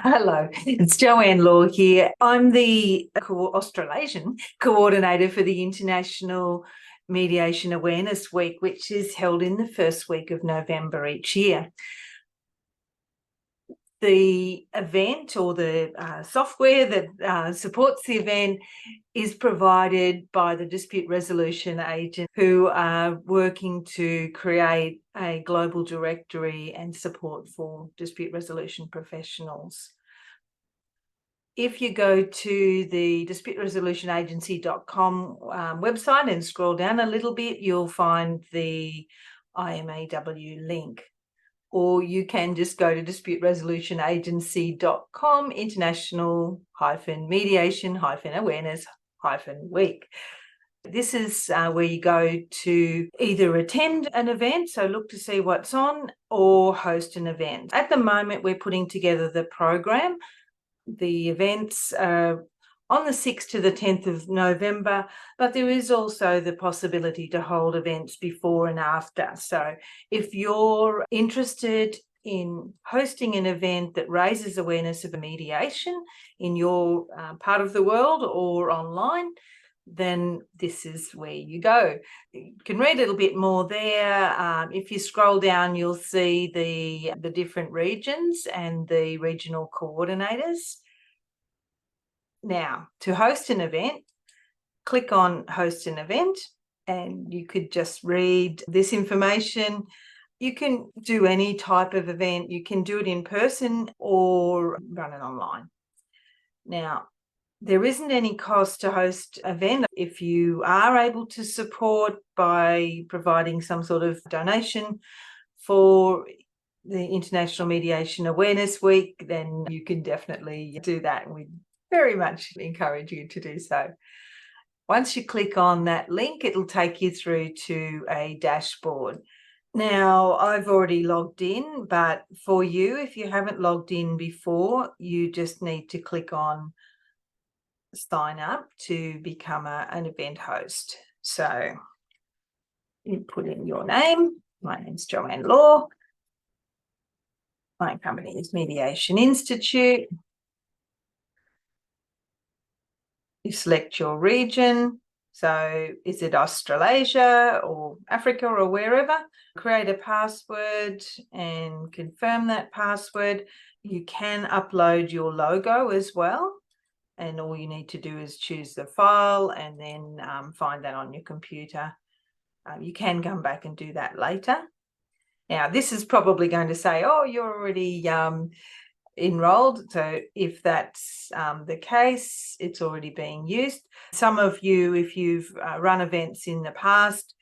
Hello, it's Joanne Law here. I'm the Australasian coordinator for the International Mediation Awareness Week, which is held in the first week of November each year. The event, or the software that supports the event, is provided by the dispute resolution agent, who are working to create a global directory and support for dispute resolution professionals. If you go to the disputeresolutionagency.com website and scroll down a little bit, you'll find the IMAW link. Or you can just go to disputeresolutionagency.com, international-mediation-awareness-week. This is where you go to either attend an event, so look to see what's on, or host an event. At the moment, we're putting together the program. The events are on the 6th to the 10th of November, but there is also the possibility to hold events before and after. So if you're interested in hosting an event that raises awareness of mediation in your part of the world or online, then this is where you go. You can read a little bit more there. If you scroll down, you'll see the different regions and the regional coordinators. Now, to host an event, click on Host an Event, and you could just read this information. You can do any type of event. You can do it in person or run it online. Now, there isn't any cost to host an event. If you are able to support by providing some sort of donation for the International Mediation Awareness Week, then you can definitely do that. And we very much encourage you to do so. Once you click on that link, it'll take you through to a dashboard. Now, I've already logged in, but for you, if you haven't logged in before, you just need to click on sign up to become an event host. So you put in your name. My name's Joanne Law. My company is Mediation Institute. You select your region. So is it Australasia or Africa or wherever? Create a password and confirm that password. You can upload your logo as well. And all you need to do is choose the file and then find that on your computer. You can come back and do that later. Now, this is probably going to say, oh, you're already enrolled. So if that's the case, it's already being used. Some of you, if you've run events in the past,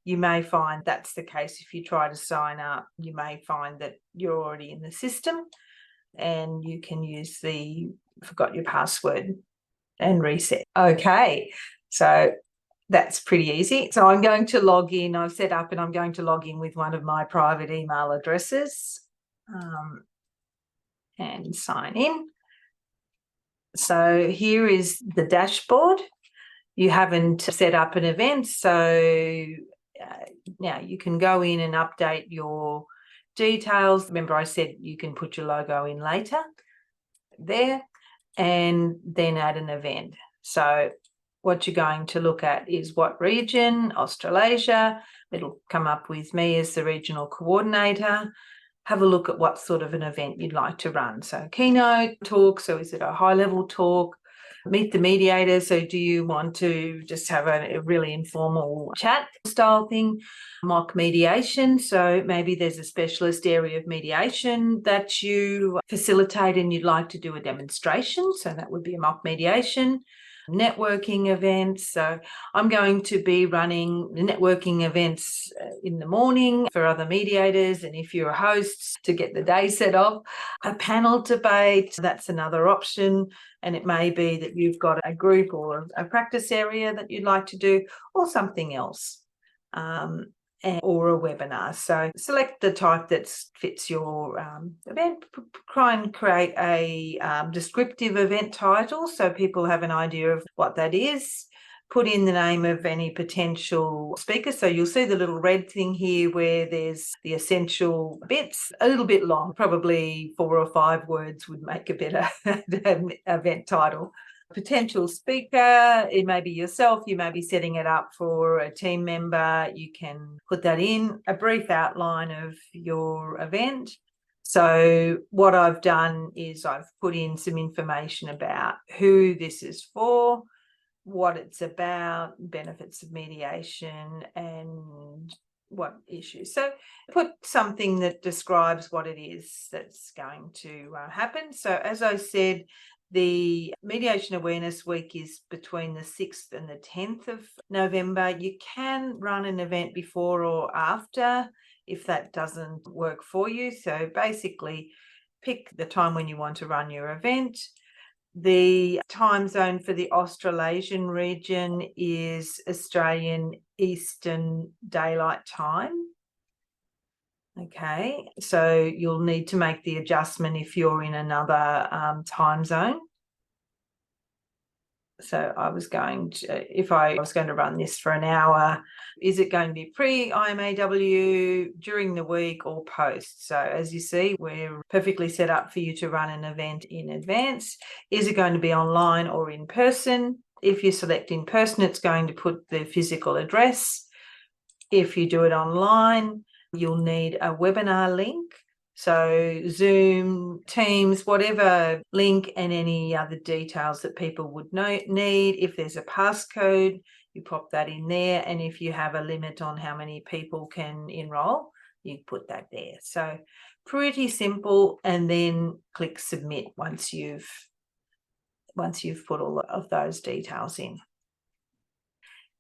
you may find that's the case. If you try to sign up, you may find that you're already in the system and you can use the forgot your password and reset. Okay, so that's pretty easy. So I'm going to log in. I've set up and I'm going to log in with one of my private email addresses. And sign in. So here is the dashboard. You haven't set up an event, so now you can go in and update your details. Remember, I said you can put your logo in later there and then add an event. So what you're going to look at is what region, Australasia. It'll come up with me as the regional coordinator. Have a look at what sort of an event you'd like to run. So keynote talk, so is it a high-level talk? Meet the mediator, so do you want to just have a really informal chat style thing? Mock mediation, so maybe there's a specialist area of mediation that you facilitate and you'd like to do a demonstration, so that would be a mock mediation. Networking events. So I'm going to be running networking events in the morning for other mediators, and if you're a host, to get the day set off. A panel debate, that's another option, and it may be that you've got a group or a practice area that you'd like to do, or something else. Or a webinar. So select the type that fits your event. Try and create a descriptive event title so people have an idea of what that is. put in the name of any potential speaker. So you'll see the little red thing here where there's the essential bits, a little bit long, probably 4 or 5 words would make a better event title. Potential speaker, it may be yourself, you may be setting it up for a team member, you can put that in, a brief outline of your event. So what I've done is I've put in some information about who this is for, what it's about, benefits of mediation, and what issues. So put something that describes what it is that's going to happen. So as I said, the Mediation Awareness Week is between the 6th and the 10th of November. You can run an event before or after if that doesn't work for you. So basically pick the time when you want to run your event. The time zone for the Australasian region is Australian Eastern Daylight Time. Okay, so you'll need to make the adjustment if you're in another time zone. So I was going to, if I was going to run this for an hour, is it going to be pre-IMAW, during the week, or post? So as you see, we're perfectly set up for you to run an event in advance. Is it going to be online or in person? If you select in person, it's going to put the physical address. If you do it online, you'll need a webinar link. So Zoom, Teams, whatever link, and any other details that people would need. If there's a passcode, you pop that in there. And if you have a limit on how many people can enroll, you put that there. So pretty simple. And then click submit once you've put all of those details in.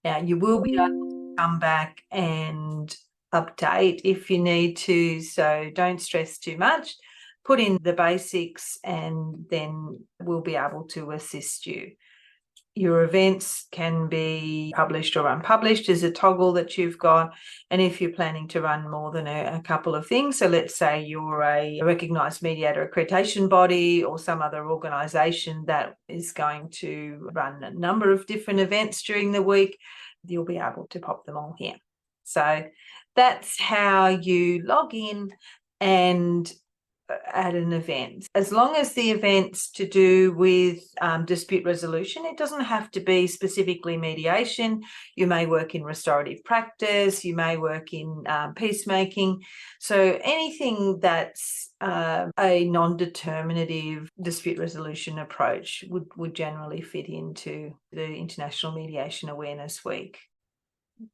Now you will be able to come back and update if you need to, so don't stress too much. Put in the basics and then we'll be able to assist you. Your events can be published or unpublished as a toggle that you've got. And if you're planning to run more than a couple of things, so let's say you're a recognised mediator accreditation body or some other organisation that is going to run a number of different events during the week, you'll be able to pop them all here. So that's how you log in and at an event. As long as the event's to do with dispute resolution, it doesn't have to be specifically mediation. You may work in restorative practice, you may work in peacemaking. So anything that's a non-determinative dispute resolution approach would generally fit into the International Mediation Awareness Week.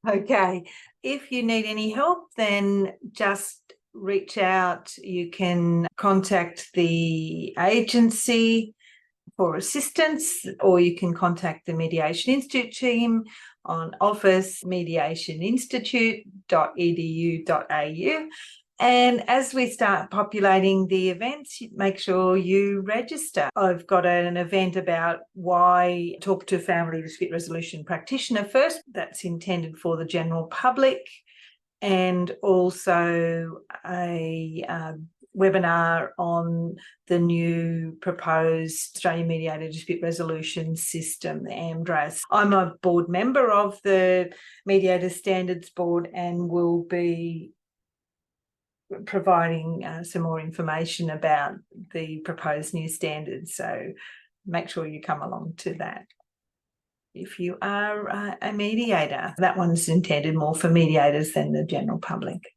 Okay, if you need any help, then just reach out. You can contact the agency for assistance, or you can contact the Mediation Institute team on office.mediationinstitute.edu.au. And as we start populating the events, make sure you register. I've got an event about why talk to family dispute resolution practitioner first. That's intended for the general public. And also a webinar on the new proposed Australian Mediated Dispute Resolution System, the AMDRAS. I'm a board member of the Mediator Standards Board and will be providing some more information about the proposed new standards. So make sure you come along to that. If you are a mediator, that one's intended more for mediators than the general public.